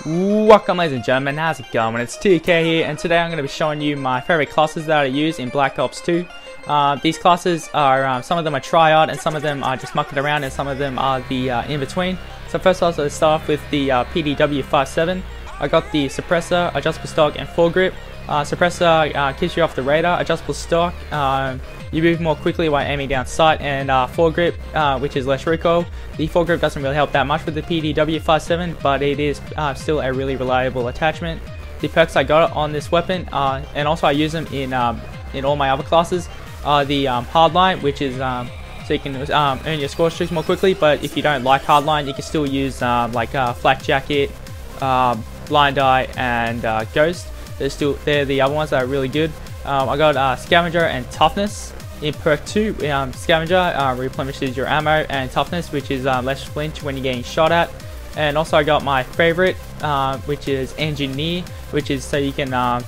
Welcome ladies and gentlemen, how's it going? It's TK here, and today I'm going to be showing you my favorite classes that I use in Black Ops 2. These classes are, some of them are tryhard and some of them are just mucking around and some of them are the in-between. So first off, let's start off with the PDW57. I got the suppressor, adjustable stock and foregrip. Suppressor keeps you off the radar, adjustable stock, you move more quickly while aiming down sight, and foregrip, which is less recoil. The foregrip doesn't really help that much with the PDW57, but it is still a really reliable attachment. The perks I got on this weapon, and also I use them in all my other classes, are the hardline, which is so you can earn your score streaks more quickly. But if you don't like hardline, you can still use like flak jacket, blind eye, and ghost. They're the other ones that are really good. I got scavenger and toughness. In perk 2, scavenger replenishes your ammo, and toughness, which is less flinch when you're getting shot at. And also I got my favorite, which is engineer, which is so you can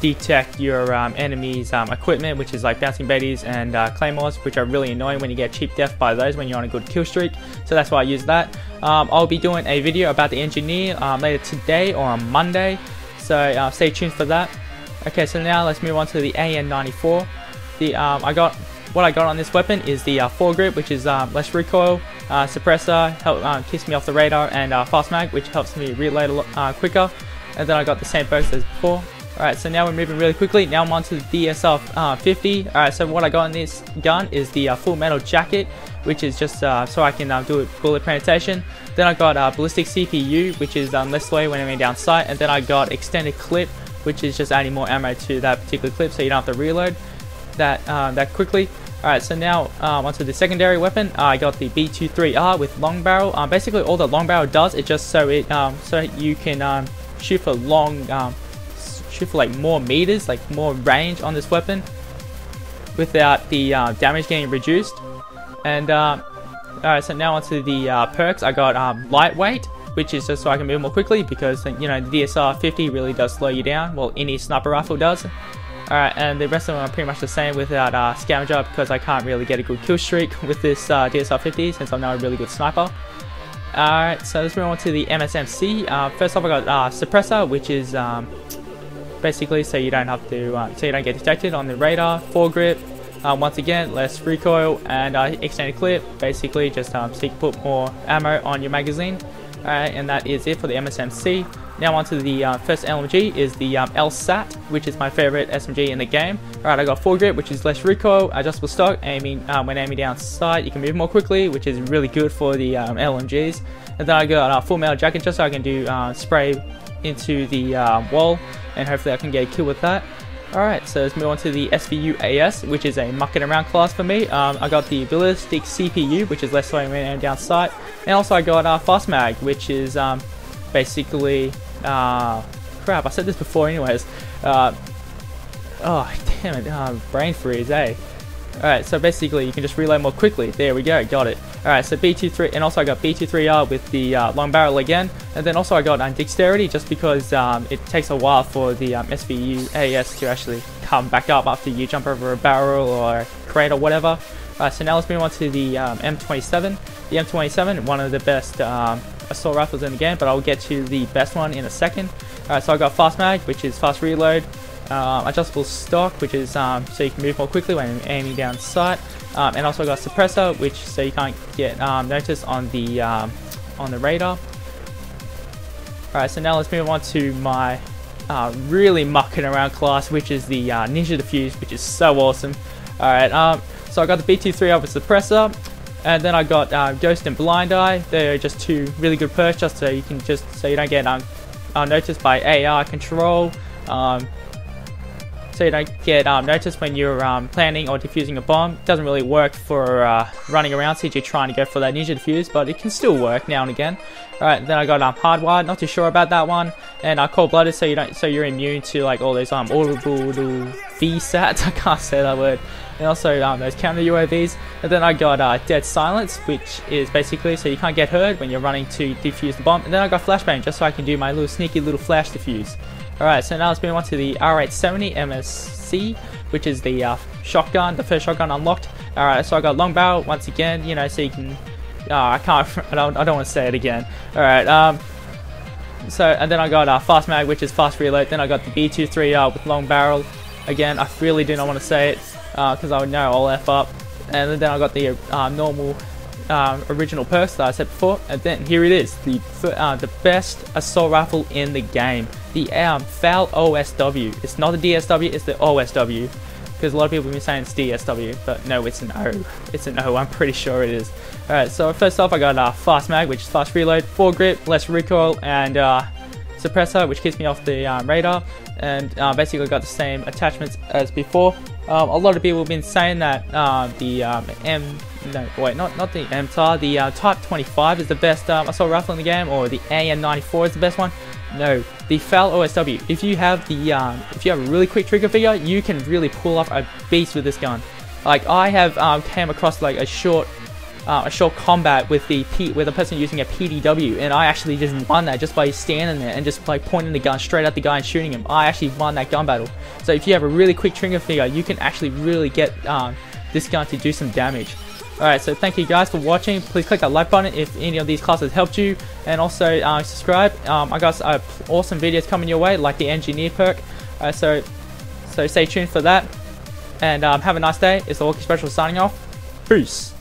detect your enemy's equipment, which is like bouncing betties and claymores, which are really annoying when you get cheap death by those when you're on a good kill streak. So that's why I use that. I'll be doing a video about the engineer later today or on Monday, so stay tuned for that. Okay, so now let's move on to the AN94. What I got on this weapon is the foregrip, which is less recoil, suppressor, keeps me off the radar, and fast mag, which helps me reload a lot quicker. And then I got the same perks as before. Alright, so now we're moving really quickly. Now I'm on to the DSR-50. Alright, so what I got on this gun is the full metal jacket, which is just so I can do bullet penetration. Then I got ballistic CPU, which is less slow when I'm down sight. And then I got extended clip, which is just adding more ammo to that particular clip, so you don't have to reload that quickly. Alright, so now onto the secondary weapon. I got the B23R with long barrel. Basically all the long barrel does is just so you can shoot for shoot for like more meters, like more range on this weapon without the damage getting reduced. And alright, so now onto the perks. I got lightweight, which is just so I can move more quickly, because you know the DSR-50 really does slow you down. Well, any sniper rifle does. Alright, and the rest of them are pretty much the same without scavenger, because I can't really get a good kill streak with this DSR-50 since I'm not a really good sniper. Alright, so let's move on to the MSMC. First off, I got suppressor, which is basically so you don't have to so you don't get detected on the radar. Foregrip, once again less recoil, and extended clip, basically just so you can put more ammo on your magazine. Alright, and that is it for the MSMC. Now onto the first LMG is the LSAT, which is my favorite SMG in the game. Alright, I got foregrip, which is less recoil, adjustable stock, when aiming down sight you can move more quickly, which is really good for the LMGs. And then I got full metal jacket, just so I can do spray into the wall, and hopefully I can get a kill with that. Alright, so let's move on to the SVU AS, which is a mucking around class for me. I got the ballistic CPU, which is less slow when aiming down sight, and also I got fast mag, which is basically crap, I said this before anyways. Oh damn it, brain freeze, eh? Alright, so basically you can just reload more quickly. There we go, got it. Alright, so B23, and also I got B23R with the long barrel again. And then also I got dexterity, just because it takes a while for the SVU AS to actually come back up after you jump over a barrel or a crate or whatever. Alright, so now let's move on to the M27. The M27, one of the best assault rifles in the game, but I'll get to the best one in a second. Alright, so I got fast mag, which is fast reload, adjustable stock, which is so you can move more quickly when aiming down sight, and also I got suppressor, which so you can't get noticed on the radar. Alright, so now let's move on to my really mucking around class, which is the Ninja Diffuse, which is so awesome. Alright, so I got the B23R with suppressor, and then I got Ghost and Blind Eye. They're just two really good perks, just so you don't get noticed by AR control. So you don't get noticed when you're planning or defusing a bomb. It doesn't really work for running around since you're trying to go for that ninja defuse, but it can still work now and again. Alright, then I got hardwired, not too sure about that one, and cold-blooded, so you're immune to like all those audible VSATs, I can't say that word, and also those counter UAVs. And then I got dead silence, which is basically so you can't get heard when you're running to defuse the bomb. And then I got flashbang, just so I can do my little sneaky little flash defuse. Alright, so now let's move on to the R870 MSC, which is the shotgun, the first shotgun unlocked. Alright, so I got long barrel once again, you know, so you can I don't want to say it again. Alright, So, and then I got fast mag, which is fast reload. Then I got the B2 3 with long barrel. Again, I really do not want to say it because I would know I'll F up. And then I got the normal original perks that I said before. And then here it is, the best assault rifle in the game, the FAL OSW. It's not the DSW, it's the OSW. Because a lot of people have been saying it's DSW, but no, it's an O. It's an O, I'm pretty sure it is. Alright, so first off I got fast mag, which is fast reload, 4 grip, less recoil, and suppressor, which keeps me off the radar. And basically got the same attachments as before. A lot of people have been saying that not the MTAR, the Type 25 is the best assault rifle in the game, or the AM94 is the best one. No, the FAL OSW. If you have a really quick trigger figure, you can really pull off a beast with this gun. Like I have came across like a short combat with a person using a PDW, and I actually just won that just by standing there and just like pointing the gun straight at the guy and shooting him. I actually won that gun battle. So if you have a really quick trigger figure, you can actually really get this gun to do some damage. Alright, so thank you guys for watching. Please click that like button if any of these classes helped you, and also subscribe. I got awesome videos coming your way, like the engineer perk. So stay tuned for that, and have a nice day. It's the Walkie Special signing off. Peace.